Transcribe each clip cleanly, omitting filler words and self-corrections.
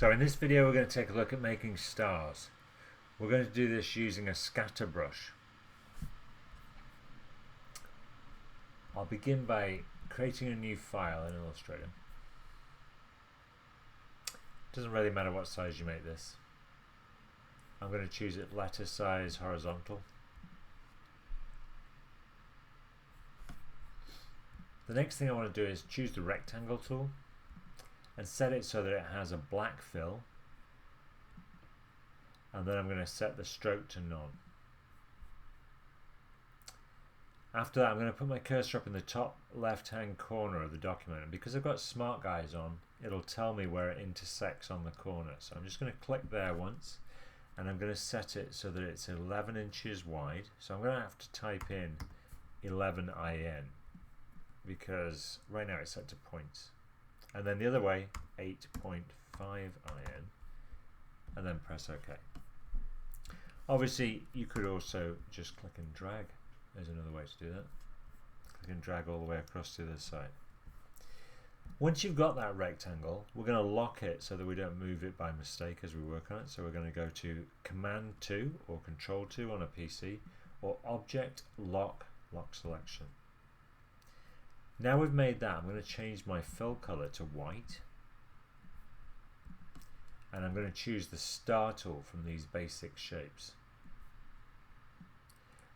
So in this video we're going to take a look at making stars. We're going to do this using a scatter brush. I'll begin by creating a new file in Illustrator. Doesn't really matter what size you make this. I'm going to choose it letter size horizontal. The next thing I want to do is choose the rectangle tool and set it so that it has a black fill, and then I'm going to set the stroke to none. After that I'm going to put my cursor up in the top left hand corner of the document, and because I've got smart guys on, it'll tell me where it intersects on the corner. So I'm just going to click there once, and I'm going to set it so that it's 11 inches wide. So I'm going to have to type in 11 IN because right now it's set to points, and then the other way 8.5 IN, and then press OK. Obviously you could also just click and drag. There's another way to do that. Click and drag all the way across to the side. Once you've got that rectangle, we're going to lock it so that we don't move it by mistake as we work on it. So we're going to go to Command 2 or Control 2 on a PC, or Object Lock Selection. Now we've made that, I'm going to change my fill color to white, and I'm going to choose the star tool from these basic shapes.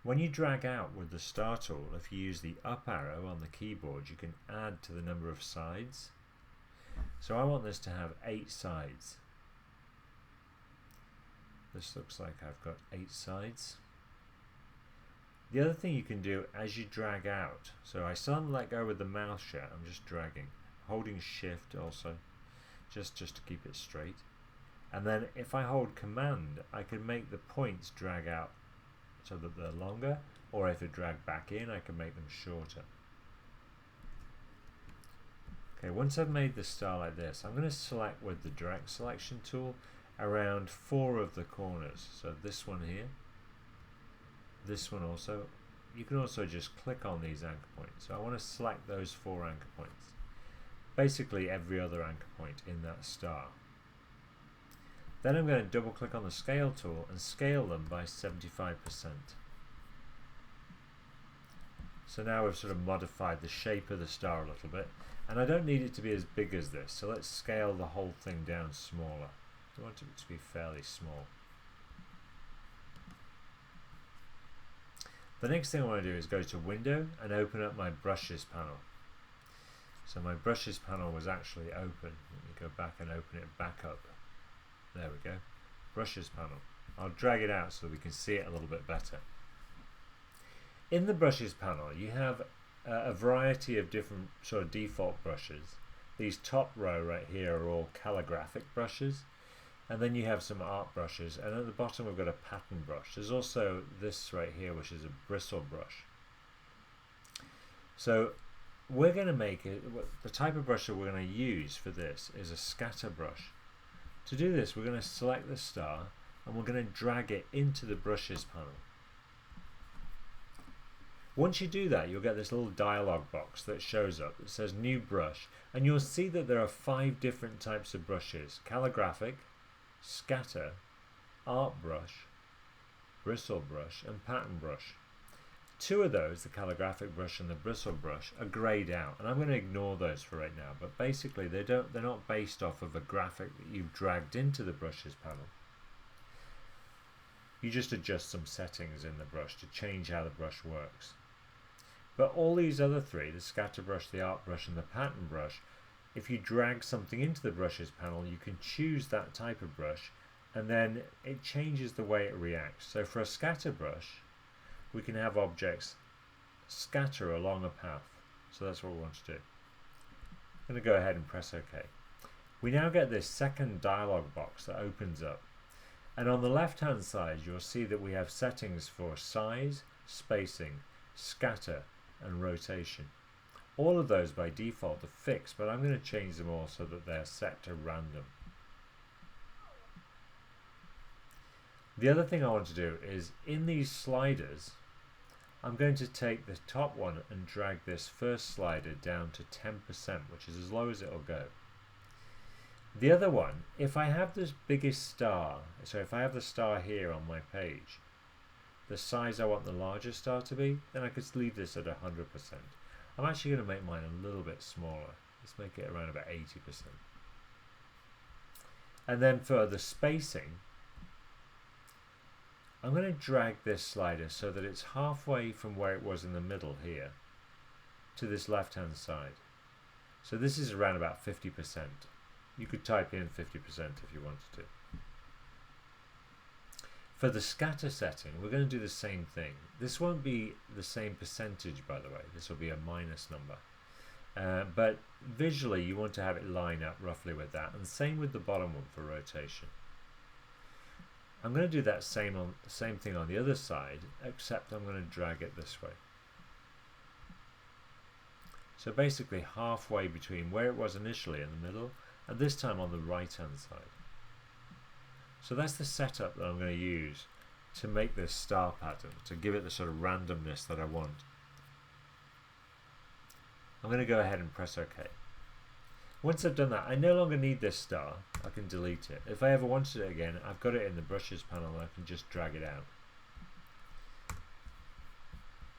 When you drag out with the star tool, if you use the up arrow on the keyboard, you can add to the number of sides. So I want this to have 8 sides. This looks like I've got 8 sides. The other thing you can do as you drag out, so I still haven't let go with the mouse yet, I'm just dragging, holding shift also, just to keep it straight. And then if I hold command, I can make the points drag out so that they're longer, or if I drag back in, I can make them shorter. Okay, once I've made the star like this, I'm going to select with the direct selection tool around 4 of the corners. So this one here, this one also. You can also just click on these anchor points. So I want to select those 4 anchor points. Basically every other anchor point in that star. Then I'm going to double click on the scale tool and scale them by 75%. So now we've sort of modified the shape of the star a little bit, and I don't need it to be as big as this, so let's scale the whole thing down smaller. I want it to be fairly small. The next thing I want to do is go to Window and open up my Brushes panel. So my Brushes panel was actually open. Let me go back and open it back up. There we go. Brushes panel. I'll drag it out so we can see it a little bit better. In the Brushes panel you have a variety of different sort of default brushes. These top row right here are all calligraphic brushes, and then you have some art brushes, and at the bottom we've got a pattern brush. There's also this right here, which is a bristle brush. So we're going to make it, the type of brush that we're going to use for this is a scatter brush. To do this, we're going to select the star and we're going to drag it into the Brushes panel. Once you do that, you'll get this little dialog box that shows up that says New Brush, and you'll see that there are 5 different types of brushes: calligraphic, scatter, art brush, bristle brush, and pattern brush. 2 of those, the calligraphic brush and the bristle brush, are grayed out, and I'm going to ignore those for right now, but basically they're not based off of a graphic that you've dragged into the Brushes panel. You just adjust some settings in the brush to change how the brush works. But all these other 3, the scatter brush, the art brush, and the pattern brush, if you drag something into the Brushes panel, you can choose that type of brush, and then it changes the way it reacts. So for a scatter brush, we can have objects scatter along a path. So that's what we want to do. I'm going to go ahead and press OK. We now get this second dialog box that opens up, and on the left hand side you'll see that we have settings for size, spacing, scatter, and rotation. All of those by default are fixed, but I'm going to change them all so that they're set to random. The other thing I want to do is, in these sliders, I'm going to take the top one and drag this first slider down to 10%, which is as low as it'll go. The other one, if I have this biggest star, so if I have the star here on my page, the size I want the larger star to be, then I could leave this at 100%. I'm actually going to make mine a little bit smaller. Let's make it around about 80%. And then for the spacing, I'm going to drag this slider so that it's halfway from where it was in the middle here to this left hand side. So this is around about 50%. You could type in 50% if you wanted to. For the scatter setting, we're going to do the same thing. This won't be the same percentage, by the way. This will be a minus number. But visually, you want to have it line up roughly with that. And same with the bottom one for rotation. I'm going to do that same thing on the other side, except I'm going to drag it this way. So basically halfway between where it was initially in the middle, and this time on the right hand side. So that's the setup that I'm going to use to make this star pattern, to give it the sort of randomness that I want. I'm going to go ahead and press OK. Once I've done that, I no longer need this star. I can delete it. If I ever wanted it again, I've got it in the brushes panel and I can just drag it out.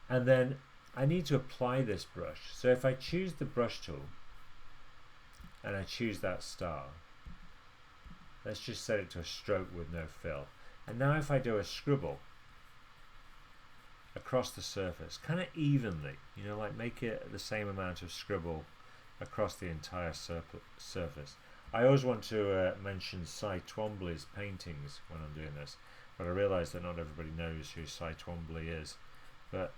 And then I need to apply this brush. So if I choose the brush tool and I choose that star, let's just set it to a stroke with no fill. And now if I do a scribble across the surface, kind of evenly, you know, like make it the same amount of scribble across the entire surface. I always want to mention Cy Twombly's paintings when I'm doing this, but I realise that not everybody knows who Cy Twombly is. But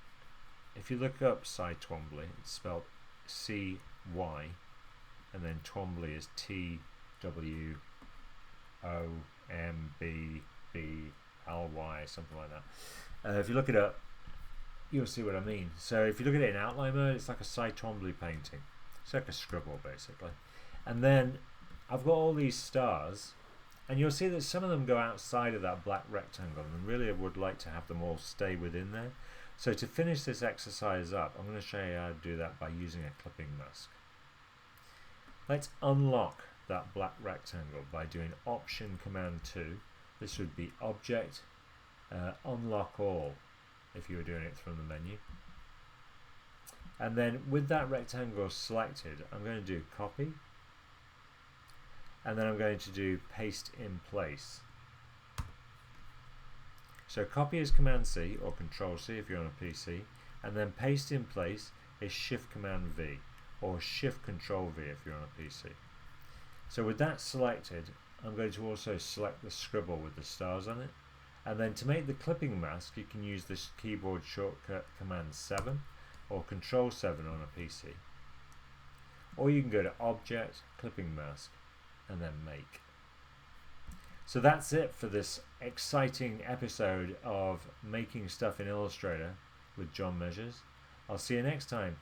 if you look up Cy Twombly, it's spelled C-Y, and then Twombly is T-W-O-M-B-B-L-Y, something like that. If you look it up, you'll see what I mean. So if you look at it in outline mode, it's like a Cy Twombly painting. It's like a scribble, basically. And then I've got all these stars, and you'll see that some of them go outside of that black rectangle, and really I would like to have them all stay within there. So to finish this exercise up, I'm going to show you how to do that by using a clipping mask. Let's unlock that black rectangle by doing Option Command 2. This would be Object, Unlock All, if you were doing it from the menu. And then with that rectangle selected, I'm going to do Copy, and then I'm going to do Paste in Place. So copy is Command C or Control C if you're on a PC, and then paste in place is Shift Command V or Shift Control V if you're on a PC. So with that selected, I'm going to also select the scribble with the stars on it, and then to make the clipping mask you can use this keyboard shortcut Command 7 or Control 7 on a PC, or you can go to Object, Clipping Mask, and then Make. So that's it for this exciting episode of making stuff in Illustrator with John Measures. I'll see you next time.